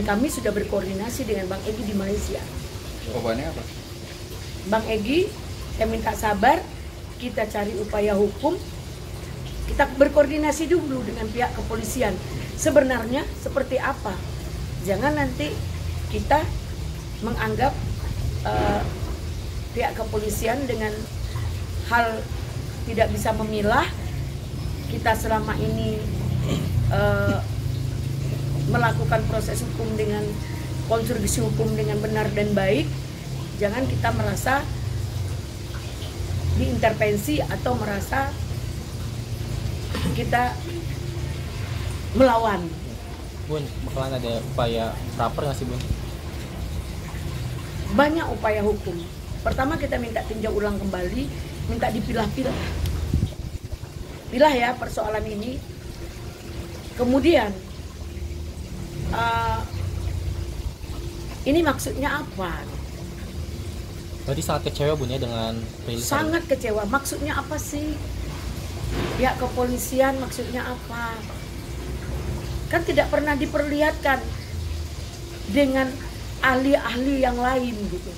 Dan kami sudah berkoordinasi dengan Bang Egy di Malaysia. Jawabannya apa? Bang Egy, saya minta sabar, kita cari upaya hukum, kita berkoordinasi dulu dengan pihak kepolisian. Sebenarnya seperti apa? Jangan nanti kita menganggap pihak kepolisian dengan hal tidak bisa memilah, kita selama ini melakukan proses hukum dengan konstruksi hukum dengan benar dan baik. Jangan kita merasa diintervensi atau merasa kita melawan. Bun, bakalan ada upaya proper nggak sih, Bun? Banyak upaya hukum. Pertama kita minta tinjau ulang kembali, minta dipilah-pilah. Pilah ya persoalan ini. Kemudian ini maksudnya apa? Berarti sangat kecewa, Bun, ya dengan rilis Sangat kecewa. Maksudnya apa sih? Pihak kepolisian maksudnya apa? Kan tidak pernah diperlihatkan dengan ahli-ahli yang lain gitu.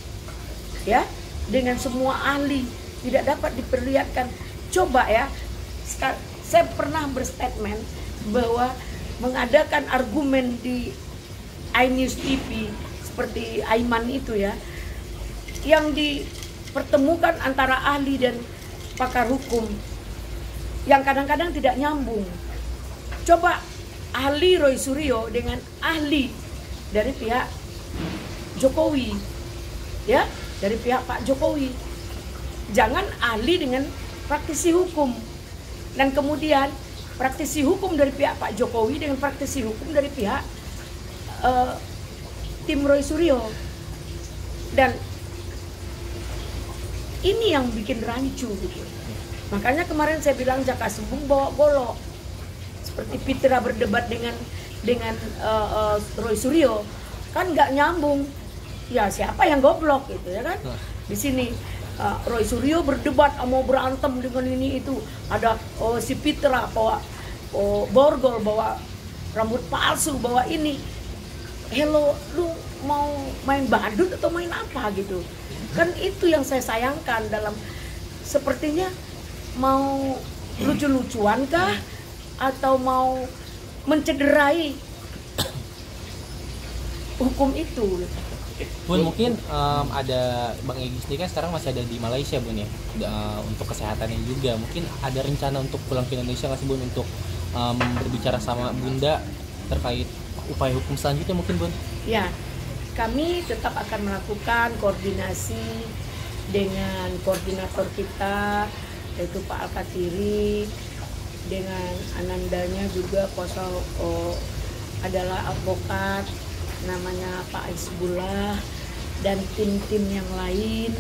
Ya, dengan semua ahli tidak dapat diperlihatkan. Coba ya, saya pernah berstatement bahwa mengadakan argumen di iNews TV seperti Aiman itu ya, yang dipertemukan antara ahli dan pakar hukum yang kadang-kadang tidak nyambung. Coba ahli Roy Suryo dengan ahli dari pihak Jokowi, ya, dari pihak Pak Jokowi. Jangan ahli dengan praktisi hukum, dan kemudian praktisi hukum dari pihak Pak Jokowi dengan praktisi hukum dari pihak tim Roy Suryo. Dan ini yang bikin rancu gitu. Makanya kemarin saya bilang Jaka Sembung bawa golok. Seperti Fitra berdebat dengan Roy Suryo, kan nggak nyambung. Ya siapa yang goblok gitu ya kan? Di sini Roy Suryo berdebat mau berantem dengan ini itu. Ada si Fitra bawa borgol, bawa rambut palsu, bawa ini. Hello, lu mau main badut atau main apa gitu? Kan itu yang saya sayangkan dalam, sepertinya mau lucu-lucuan kah atau mau mencederai hukum itu. Bun, mungkin ada Bang Egy sendiri kan sekarang masih ada di Malaysia, Bun, ya, untuk kesehatannya juga. Mungkin ada rencana untuk pulang ke Indonesia nggak sih, Bun, untuk berbicara sama Bunda terkait upaya hukum selanjutnya mungkin, Bun? Ya, kami tetap akan melakukan koordinasi dengan koordinator kita, yaitu Pak Al-Katiri, dengan Anandanya juga adalah advokat, namanya Pak Isbullah, dan tim-tim yang lain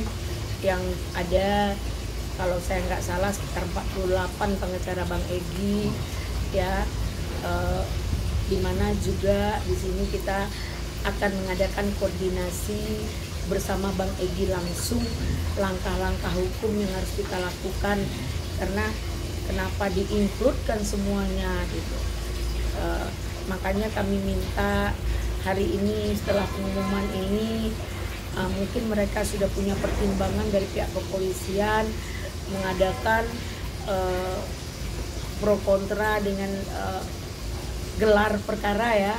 yang ada, kalau saya nggak salah sekitar 48 pengacara Bang Egy, ya, dimana juga di sini kita akan mengadakan koordinasi bersama Bang Egy langsung langkah-langkah hukum yang harus kita lakukan. Karena kenapa di-include-kan semuanya gitu. Makanya kami minta hari ini setelah pengumuman ini, mungkin mereka sudah punya pertimbangan dari pihak kepolisian mengadakan pro kontra dengan gelar perkara ya.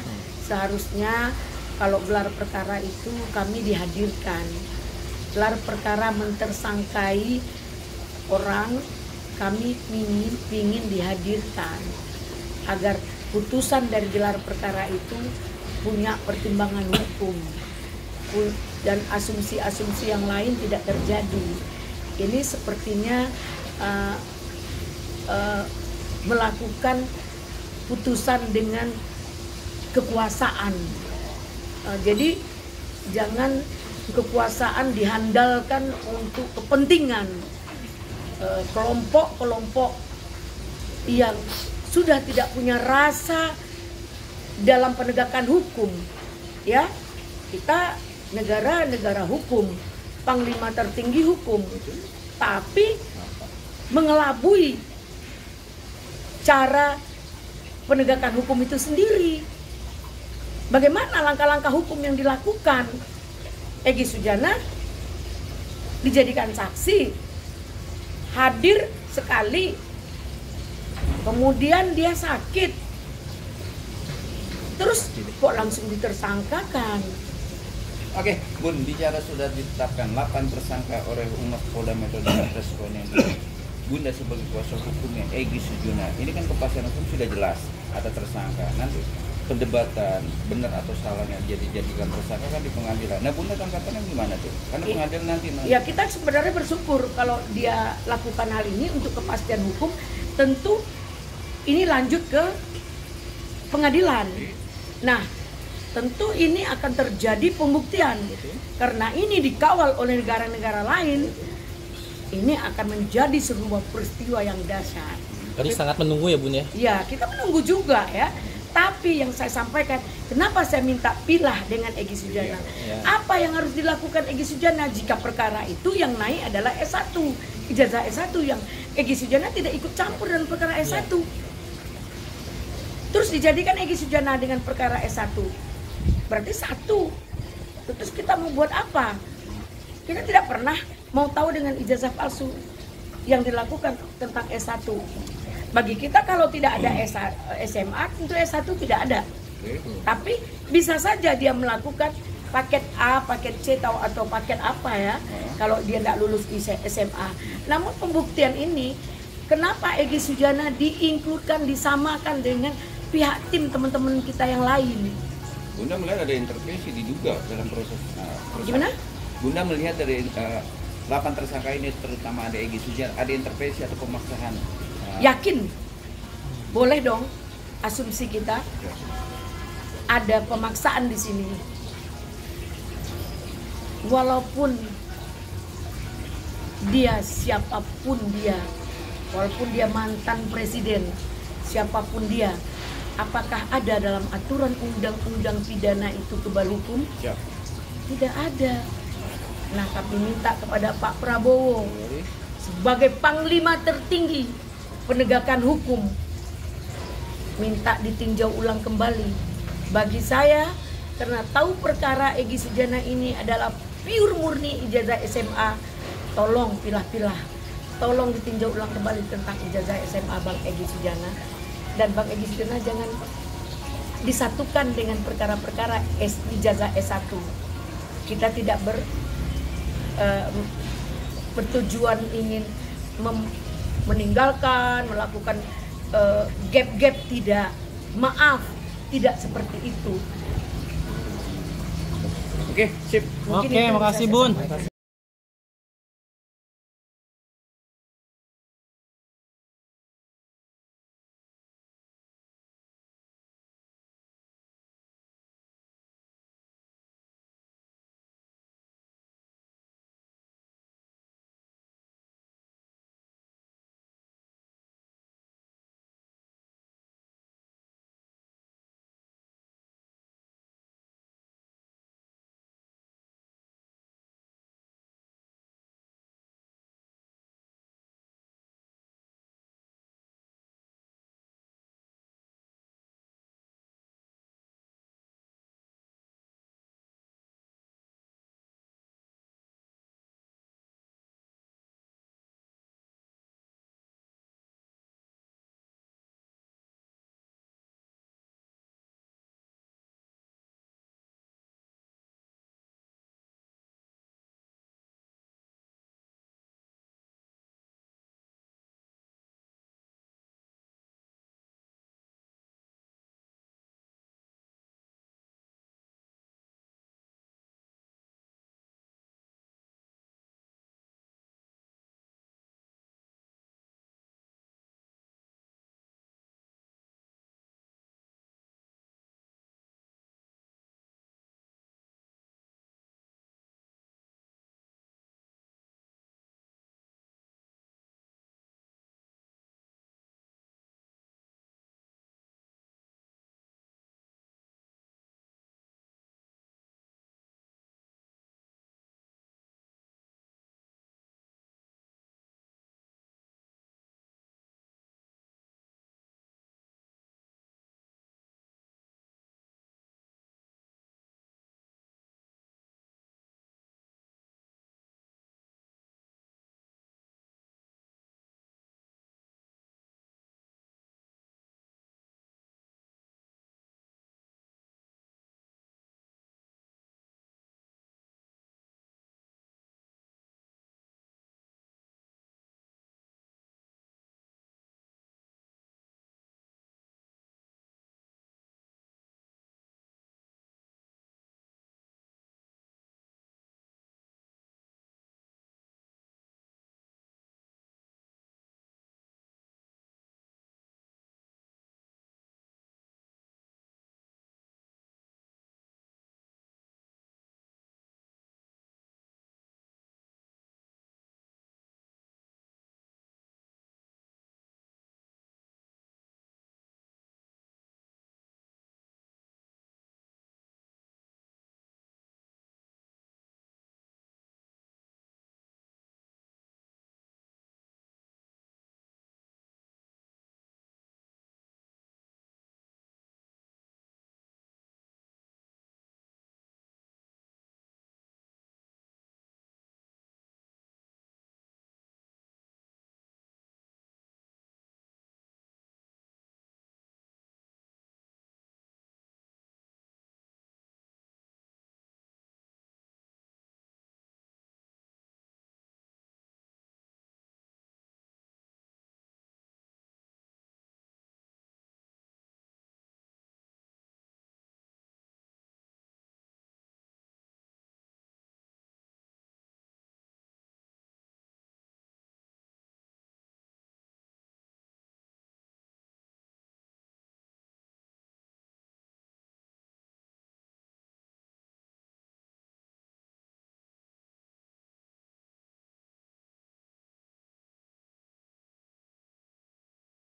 Seharusnya kalau gelar perkara itu kami dihadirkan. Gelar perkara mentersangkai orang, kami ingin dihadirkan agar putusan dari gelar perkara itu punya pertimbangan hukum dan asumsi-asumsi yang lain tidak terjadi. Ini sepertinya melakukan putusan dengan kekuasaan. Jadi jangan kekuasaan dihandalkan untuk kepentingan kelompok-kelompok yang sudah tidak punya rasa dalam penegakan hukum. Ya, kita negara hukum, panglima tertinggi hukum, tapi mengelabui cara penegakan hukum itu sendiri. Bagaimana langkah-langkah hukum yang dilakukan? Egy Sujana dijadikan saksi, hadir sekali, kemudian dia sakit, terus kok langsung ditersangkakan? Oke, Bun, bicara sudah ditetapkan 8 tersangka oleh Humas Polda Metro Jaya atas kewenangan Bunda sebagai kuasa hukumnya Egy Sujana. Ini kan kepastian hukum sudah jelas, ada tersangka. Nanti perdebatan benar atau salahnya jadikan tersangka kan di pengadilan. Nah, Bunda tanggapannya gimana tuh? Karena pengadilan nanti. Ya, kita sebenarnya bersyukur kalau dia lakukan hal ini untuk kepastian hukum. Tentu ini lanjut ke pengadilan. Nah, tentu ini akan terjadi pembuktian karena ini dikawal oleh negara-negara lain. Ini akan menjadi sebuah peristiwa yang dahsyat. Tadi sangat menunggu ya Bun ya? Ya, kita menunggu juga ya. Tapi yang saya sampaikan, kenapa saya minta pilah dengan Egy Sujana? Apa yang harus dilakukan Egy Sujana jika perkara itu yang naik adalah S1, ijazah S1, yang Egy Sujana tidak ikut campur dengan perkara S1. Terus dijadikan Egy Sujana dengan perkara S1. Berarti 1. Terus kita mau buat apa? Kita tidak pernah mau tahu dengan ijazah palsu yang dilakukan tentang S1. Bagi kita kalau tidak ada SMA, tentu S1 tidak ada. Tapi bisa saja dia melakukan paket A, paket C atau paket apa ya, kalau dia tidak lulus SMA. Namun pembuktian ini, kenapa Egy Sujana diinkludkan, disamakan dengan pihak tim teman-teman kita yang lain? Bunda melihat ada intervensi diduga dalam proses. Gimana? Bunda melihat dari 8 tersangka ini, terutama ada Egy Sujana, ada intervensi atau pemaksaan. Yakin? Boleh dong, asumsi kita ada pemaksaan di sini. Walaupun dia siapapun dia, walaupun dia mantan presiden, siapapun dia, apakah ada dalam aturan undang-undang pidana itu kebal hukum? Tidak ada. Nah, kami minta kepada Pak Prabowo sebagai panglima tertinggi penegakan hukum, minta ditinjau ulang kembali. Bagi saya, karena tahu perkara Egy Sujana ini adalah pure murni ijazah SMA, tolong pilah-pilah, tolong ditinjau ulang kembali tentang ijazah SMA Bang Egy Sujana. Dan Bang Egy Sujana jangan disatukan dengan perkara-perkara ijazah S1. Kita tidak bertujuan ingin meninggalkan, melakukan gap-gap, tidak. Maaf, tidak seperti itu. Oke, sip. Oke, makasih Bun.